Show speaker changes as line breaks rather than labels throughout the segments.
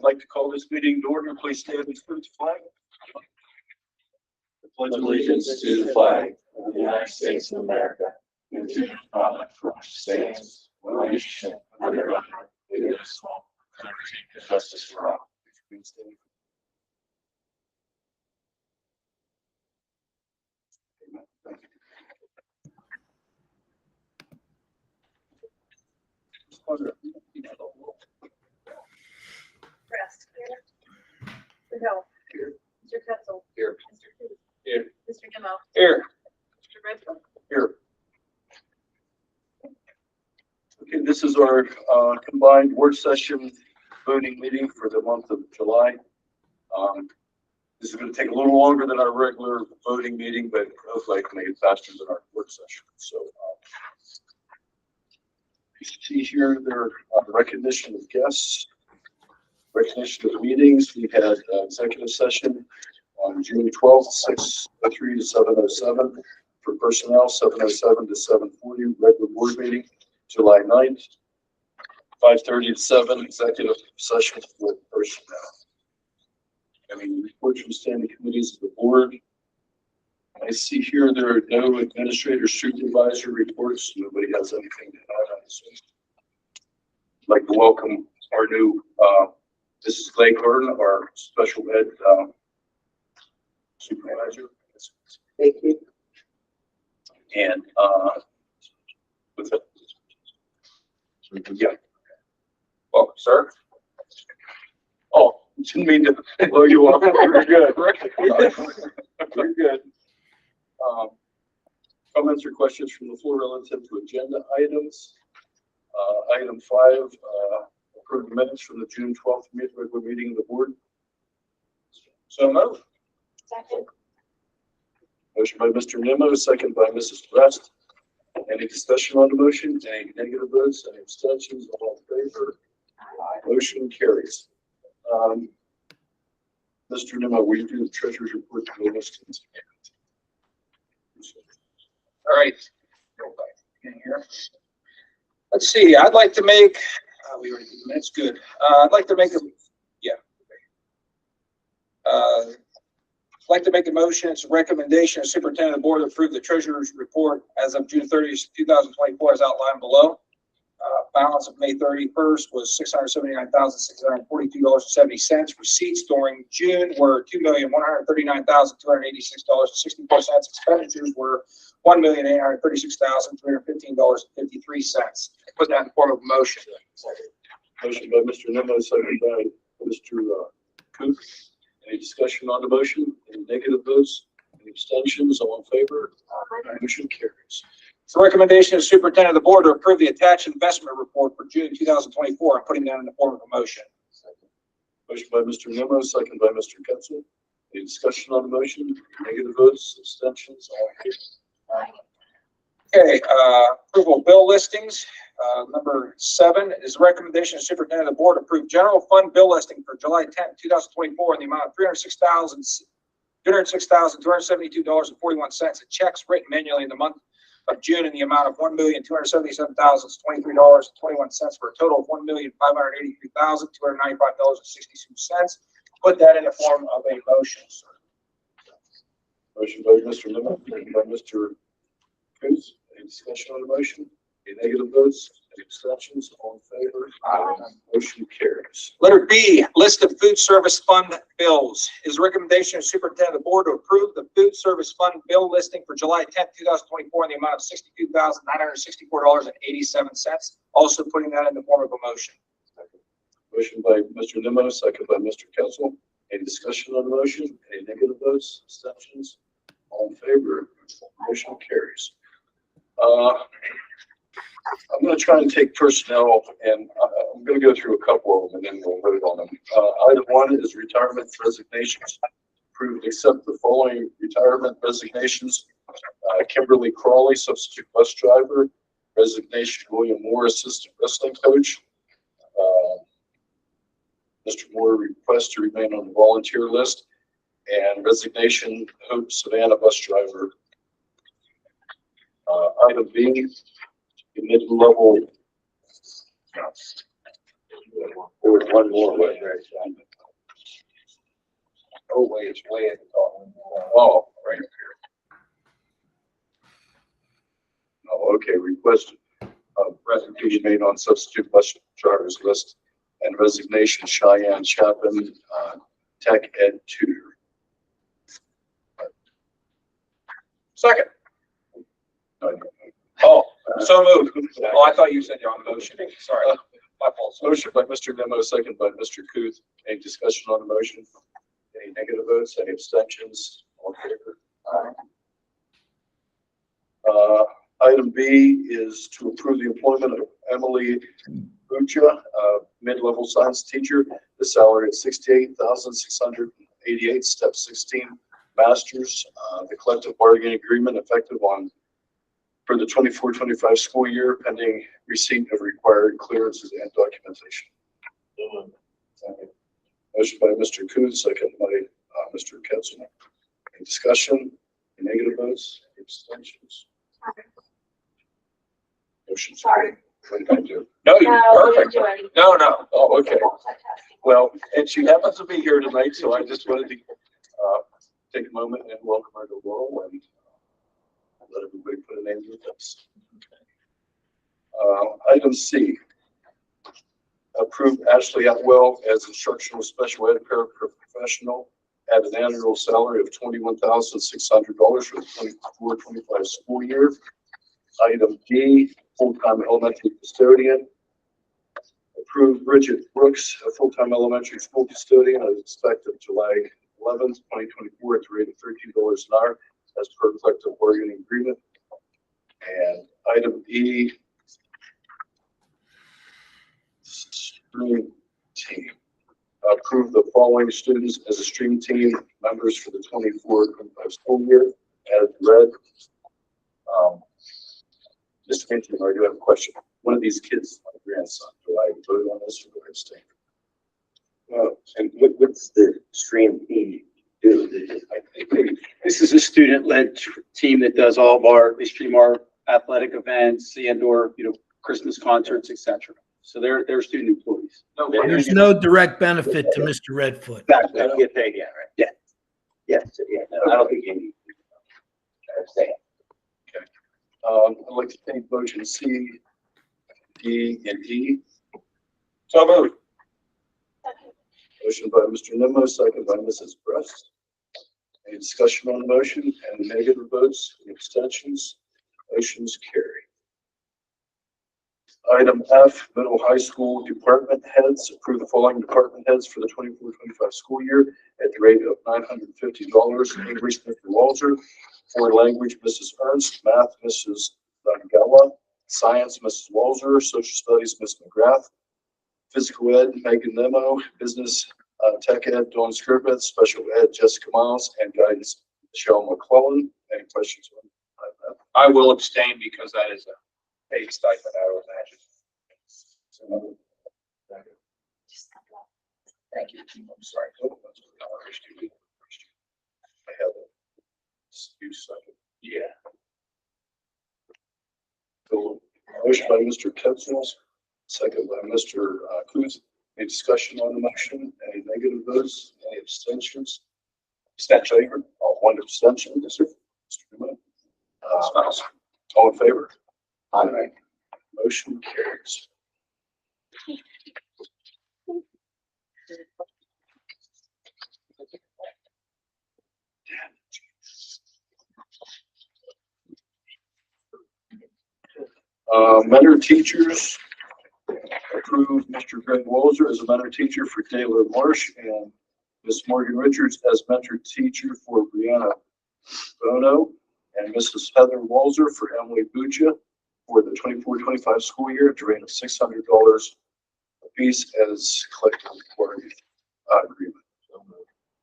like to call this meeting to order. Please stand and salute the flag. I pledge
Allegiance to the flag of the United States of America and to the republic for which it stands, one nation under God, indivisible, with liberty and justice for all.
Rest. Here. Mr. Hill.
Here.
Mr. Ketchel.
Here.
Mr. Coos.
Here.
Mr. Nimmo.
Here.
Mr. Redfield.
Here. Okay, this is our combined work session voting meeting for the month of July. This is going to take a little longer than our regular voting meeting, but hopefully I can make it faster than our work session. So you see here their recognition of guests, recognition of meetings. We had executive session on June 12th, 6:03 to 7:07 for personnel, 7:07 to 7:40 regular board meeting. July 9th, 5:30 to 7 executive session with personnel. Reports from standing committees of the board. I see here there are no administrator supervisor reports. Nobody has anything to add on this one. I'd like to welcome our new Mrs. Clay Gordon, our special ed supervisor.
Thank you.
And with it. Yeah. Oh, sir. Oh, didn't mean to blow you off. We're good. We're good. Comments or questions from the floor relative to agenda items. Item 5, approve the minutes from the June 12th regular meeting of the board. So moved.
Second.
Motion by Mr. Nimmo, second by Mrs. West. Any discussion on the motion? Any negative votes? Any abstentions? All in favor? Motion carries. Mr. Nimmo, will you do the treasurer's report to the listings?
All right. In here. Let's see, I'd like to make, we already did the minutes, good. I'd like to make a, yeah. I'd like to make a motion. It's a recommendation of superintendent of the board to approve the treasurer's report as of June 30th, 2024 as outlined below. Balance of May 31st was $679,642.70. Receipts during June were $2,139,286.64. Expenditures were $1,836,315.53. Put that in the form of a motion.
Motion by Mr. Nimmo, second by Mr. Cook. Any discussion on the motion? Any negative votes? Any abstentions? All in favor? Motion carries.
It's a recommendation of the superintendent of the board to approve the attached investment report for June 2024. I'm putting that in the form of a motion.
Motion by Mr. Nimmo, second by Mr. Ketchel. Any discussion on the motion? Negative votes? Abstentions? All in favor?
Okay, approval of bill listings. Number 7 is a recommendation of the superintendent of the board to approve general fund bill listing for July 10th, 2024 in the amount of $206,272.41. Checks written manually in the month of June in the amount of $1,277,023.21 for a total of $1,583,295.62. Put that in the form of a motion, sir.
Motion by Mr. Nimmo, second by Mr. Coos. Any discussion on the motion? Any negative votes? Any abstentions? All in favor? Motion carries.
Letter B, list of food service fund bills. Is a recommendation of superintendent of the board to approve the food service fund bill listing for July 10th, 2024 in the amount of $62,964.87. Also putting that in the form of a motion.
Motion by Mr. Nimmo, second by Mr. Ketchel. Any discussion on the motion? Any negative votes? Abstentions? All in favor? Motion carries. I'm going to try and take personnel, and I'm going to go through a couple of them, and then we'll vote on them. Item 1 is retirement resignations. Approve and accept the following retirement resignations. Kimberly Crawley, substitute bus driver. Resignation, William Moore, assistant wrestling coach. Mr. Moore requests to remain on the volunteer list. And resignation, Hope Savannah, bus driver. Item B, mid-level,
was one more, wasn't there?
Oh, wait, it's way at the top.
Oh, right up here. Oh, okay, request resignation made on substitute bus drivers list and resignation Cheyenne Chapin, tech ed tutor.
Second.
No,
Oh, so moved. Oh, I thought you said you're on the motion. Sorry, my fault.
Motion by Mr. Nemo, second by Mr. Kuth. Any discussion on the motion? Any negative votes, any abstentions? All in favor? Item B is to approve the employment of Emily Bucha, mid-level science teacher, the salary at $68,688, step 16, masters. The collective bargaining agreement effective for the 24-25 school year, pending receipt of required clearances and documentation. Motion by Mr. Kuhn, second by Mr. Ketchum. Any discussion? Any negative votes? Any abstentions? Motion carried. What did I do?
No, you're perfect. No.
Oh, okay. Well, and she happens to be here tonight, so I just wanted to take a moment and welcome her to Laurel and let everybody put a name to the lips. Item C. Approve Ashley Atwell as instructional special ed paraprofessional at an annual salary of $21,600 for the 24-25 school year. Item D, full-time elementary custodian. Approve Bridget Brooks, a full-time elementary school custodian, as effective July 11th, 2024, at the rate of $13 an hour as per collective bargaining agreement. And item E, stream team. Approve the following students as a stream team members for the 24-25 school year as read. Mr. Hinton, I do have a question. One of these kids, my grandson, do I vote on this or do I abstain?
And what's the stream team do?
This is a student-led team that does all of they stream our athletic events and/or, Christmas concerts, etc. So they're student employees.
No,
There's no direct benefit to Mr. Redfoot.
Exactly, I don't get paid yet, right? Yeah. Yes, yeah, no, I don't think you need to. I understand.
I'd like to take motion C, D, and E.
So moved.
Motion by Mr. Nimmo, second by Mrs. Brest. Any discussion on the motion? Any negative votes? Any abstentions? Motion's carried. Item F, middle high school department heads. Approve the following department heads for the 24-25 school year at the rate of $950. English, Mr. Walter. Foreign language, Mrs. Ernst. Math, Mrs. Nagala. Science, Mrs. Walzer. Social studies, Ms. McGrath. Physical ed, Megan Nemo. Business tech ed, Dawn Scribbett. Special ed, Jessica Miles. And guidance, Michelle McClellan. Any questions on that?
I will abstain because that is a paid stipend, I would imagine.
Thank you. I'm sorry. I have a second.
Yeah.
So, motion by Mr. Ketchum, second by Mr. Coons. Any discussion on the motion? Any negative votes? Any abstentions? Abstention. Favor? One abstention. Yes, sir. Mr. Newman. All in favor? Aye. Motion carries. Mentor teachers. Approve Mr. Greg Walzer as a mentor teacher for Taylor Marsh and Miss Morgan Richards as mentor teacher for Brianna Bono and Mrs. Heather Walzer for Emily Bucha for the 24-25 school year at the rate of $600 apiece as collective bargaining agreement.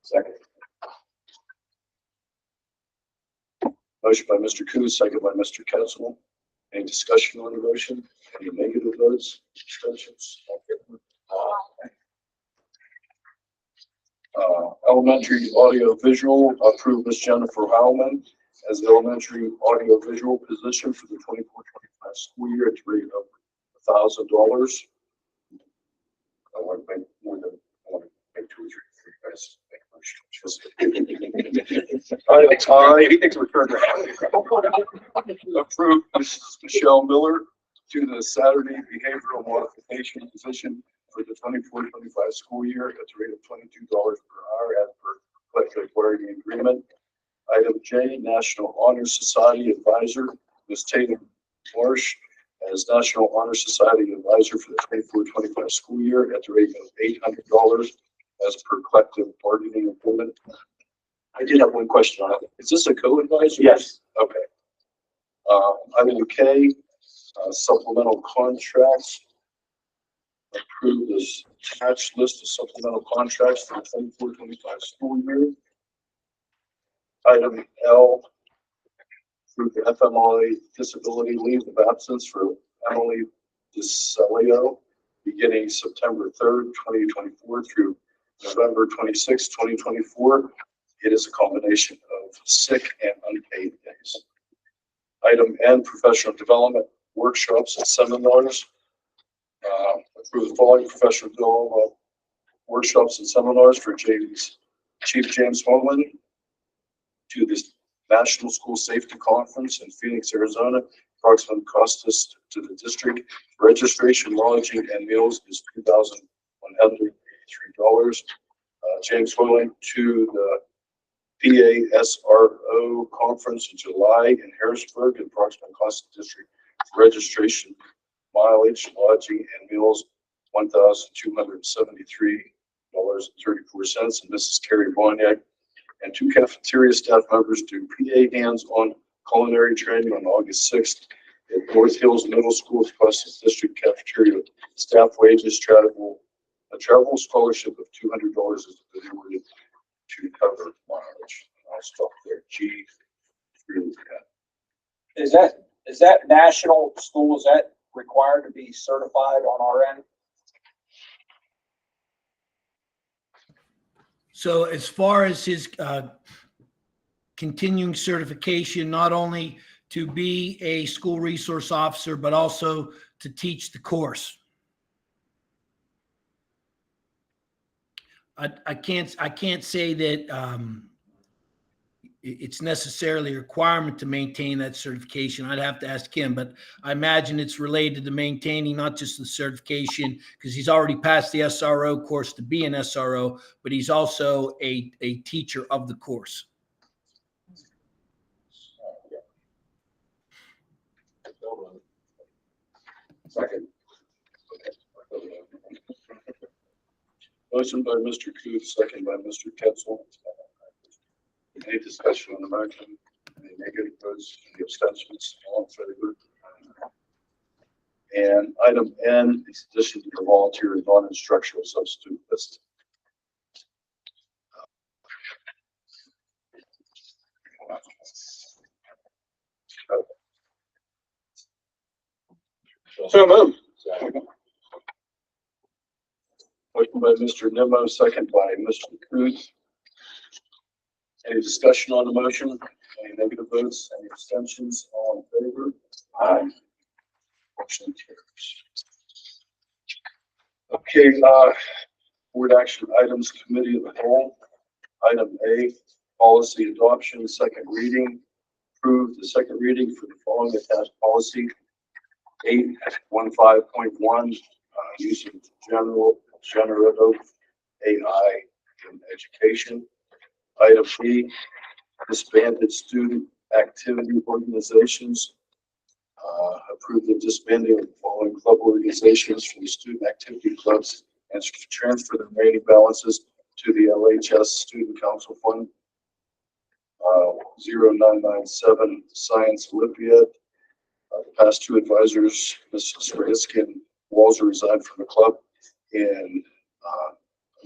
Second. Motion by Mr. Coos, second by Mr. Ketchum. Any discussion on the motion? Any negative votes? Abstentions? Elementary audio visual, approve Miss Jennifer Howman as the elementary audio visual position for the 24-25 school year at the rate of $1,000. want to make more than, I want to make two or three for you guys. Make motions. All right, he thinks we're turned around. Approve Mrs. Michelle Miller to the Saturday behavioral modification position for the 24-25 school year at the rate of $22 per hour as per collective bargaining agreement. Item J, National Honor Society Advisor, Ms. Tatum Marsh, as National Honor Society Advisor for the 24-25 school year at the rate of $800 as per collective bargaining agreement. I did have one question on it. Is this a co-advisor?
Yes.
Okay. Item K, supplemental contracts. Approve this attached list of supplemental contracts for the 24-25 school year. Item L, approve the FMLA disability leave of absence for Emily DeCelio beginning September 3rd, 2024 through November 26th, 2024. It is a combination of sick and unpaid days. Item N, professional development workshops and seminars. Approve the following professional development workshops and seminars for Chief James Holman to the National School Safety Conference in Phoenix, Arizona. Approximate cost to the district. Registration, lodging, and meals is $2,183. James Hoyland to the PASRO conference in July in Harrisburg. Approximate cost to district registration, mileage, lodging, and meals $1,273.34. And Mrs. Carrie Boniak and two cafeteria staff members do PA hands-on culinary training on August 6th at North Hills Middle School. Plus the district cafeteria staff wages, a travel scholarship of $200 is awarded to cover mileage. I'll stop there. G through N.
Is that national school, is that required to be certified on our end?
So as far as his continuing certification, not only to be a school resource officer, but also to teach the course. I can't say that it's necessarily a requirement to maintain that certification. I'd have to ask him, but I imagine it's related to maintaining not just the certification, because he's already passed the SRO course to be an SRO, but he's also a teacher of the course.
Second. Motion by Mr. Booth, second by Mr. Ketchel. Any discussion on the motion? Any negative votes? Any abstentions? All in favor? And item N is addition to the volunteer and non-instructional substitute list.
So moved.
Motion by Mr. Nimmo, second by Mr. Cruz. Any discussion on the motion? Any negative votes? Any abstentions? All in favor? Aye. Motion carries. Okay, board action items, committee of the whole. Item A, policy adoption, second reading. Approve the second reading for the following attached policy. 8.15.1, using generative AI in education. Item B, disbanded student activity organizations. Approve the disbanding of the following club organizations from the student activity clubs and transfer the remaining balances to the LHS Student Council Fund. 0997 Science Olympiad. The past two advisors, Mrs. Rahiski and Walzer, resigned from the club in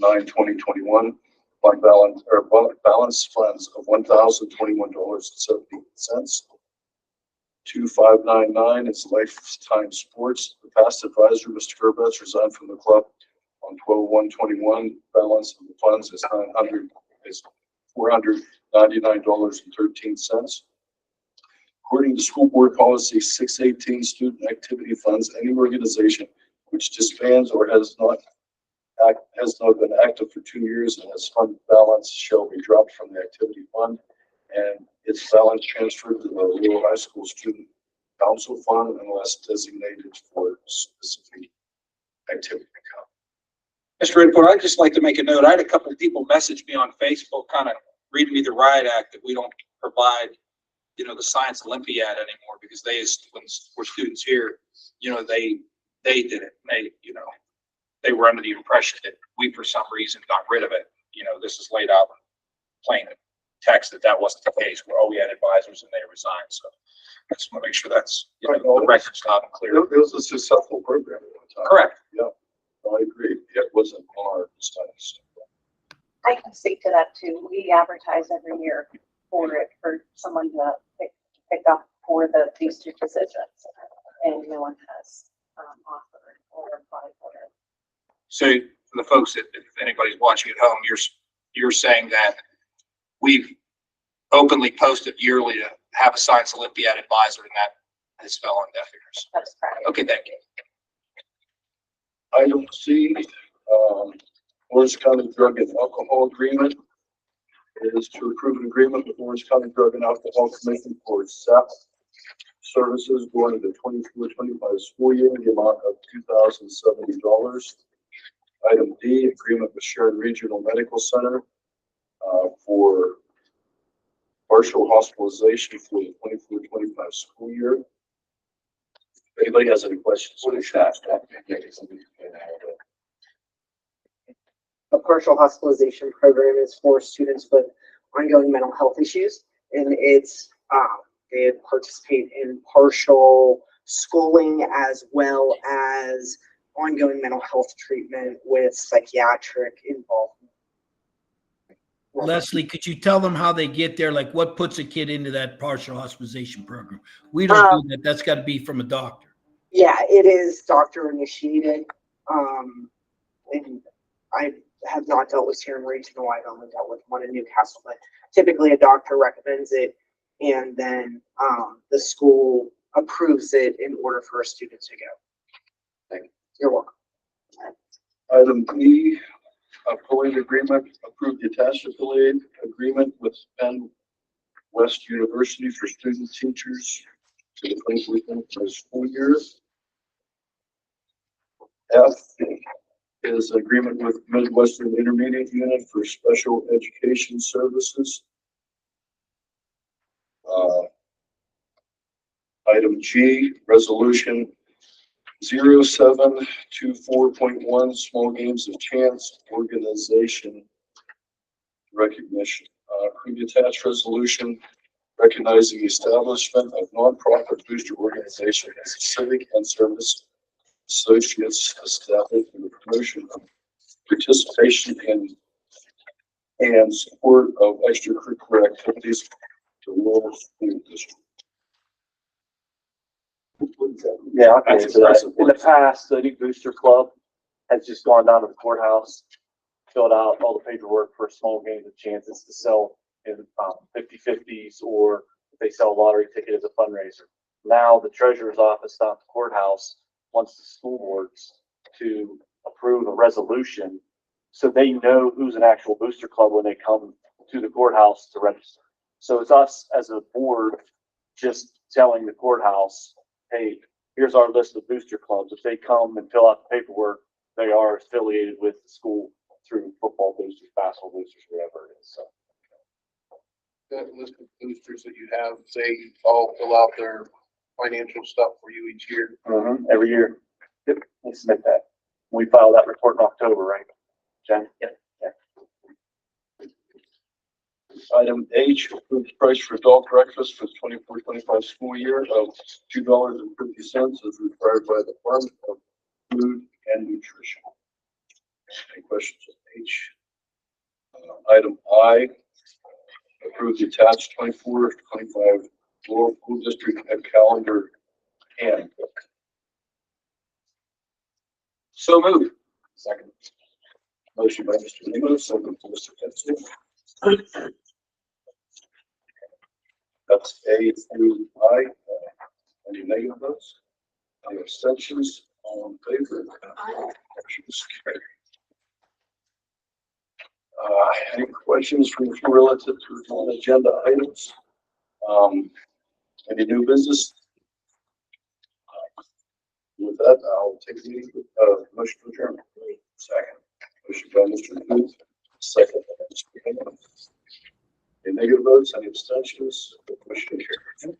9/2021. Balance funds of $1,021.70. 2599 is Lifetime Sports. The past advisor, Mr. Gerbetz, resigned from the club on 12/1/21. Balance of the funds is $499.13. According to School Board Policy 618, student activity funds, any organization which disbands or has not has now been active for 2 years and its fund balance shall be dropped from the activity fund and its balance transferred to the Little High School Student Council Fund unless designated for specific activity account.
Mr. Input, I'd just like to make a note. I had a couple of people message me on Facebook, kind of reading me the riot act that we don't provide, the Science Olympiad anymore because when we're students here, they did it. They were under the impression that we, for some reason, got rid of it. This is laid out in plain text that wasn't the case. We had advisors and they resigned. So I just want to make sure that's, the record's loud and clear.
It was a successful program at one time.
Correct.
Yeah, I agree. It wasn't on our studies.
I can speak to that too. We advertise every year for someone to pick up for these two positions, and no one has offered or applied for it.
So for the folks that, if anybody's watching at home, you're saying that we've openly posted yearly to have a Science Olympiad advisor, and that has fell on deaf ears.
That's correct.
Okay, thank you.
Item C, Orange County Drug and Alcohol Agreement is to approve an agreement with Orange County Drug and Alcohol Commission for SAP services during the 24-25 school year in the amount of $2,070. Item D, agreement with Sharon Regional Medical Center for partial hospitalization for the 24-25 school year. If anybody has any questions?
What is that?
A partial hospitalization program is for students with ongoing mental health issues, and it's they participate in partial schooling as well as ongoing mental health treatment with psychiatric involvement.
Leslie, could you tell them how they get there? Like what puts a kid into that partial hospitalization program? We don't do that. That's got to be from a doctor.
Yeah, it is doctor initiated. And I have not dealt with Sharon Regional. I've only dealt with one in Newcastle, but typically a doctor recommends it, and then the school approves it in order for a student to go.
Thank you.
You're welcome.
Item E, affiliate agreement, approve the attached affiliate agreement with Penn West University for student teachers to the 2024 school year. F is agreement with Midwestern Intermediate Unit for special education services. Item G, resolution 0724.1, small games of chance organization recognition. Approve the attached resolution recognizing the establishment of nonprofit booster organization as a civic and service associates established for the promotion of participation in and support of extracurricular activities to rural school districts.
Yeah, I can
That's
answer that.
impressive.
In the past, the new booster club has just gone down to the courthouse, filled out all the paperwork for small games of chances to sell in 50/50s, or if they sell a lottery ticket as a fundraiser. Now the treasurer's office down at the courthouse wants the school boards to approve a resolution so they know who's an actual booster club when they come to the courthouse to register. So it's us as a board just telling the courthouse, hey, here's our list of booster clubs. If they come and fill out the paperwork, they are affiliated with the school through football boosters, basketball boosters, whatever it is. So
That list of boosters that you have, they all fill out their financial stuff for you each year.
every year, yep, we submit that. We file that report in October, right, Jen? Yep.
Item H, approved price for adult breakfast for the 24-25 school year of $2.50 as required by the Department of Food and Nutrition. Any questions on H? Item I, approve the attached 24-25 Laurel School District Head Calendar Handbook.
So moved.
Second. Motion by Mr. Lino, second by Mr. Pettit. That's A through I. Any negative votes? Any abstentions? All in favor? Motion is carried. Any questions from the floor relative to non-agenda items? Any new business? With that, I'll take the meeting, motion to adjourn. Second. Motion by Mr. Booth, second by Mr. Hammond. Any negative votes, any abstentions? Motion carried.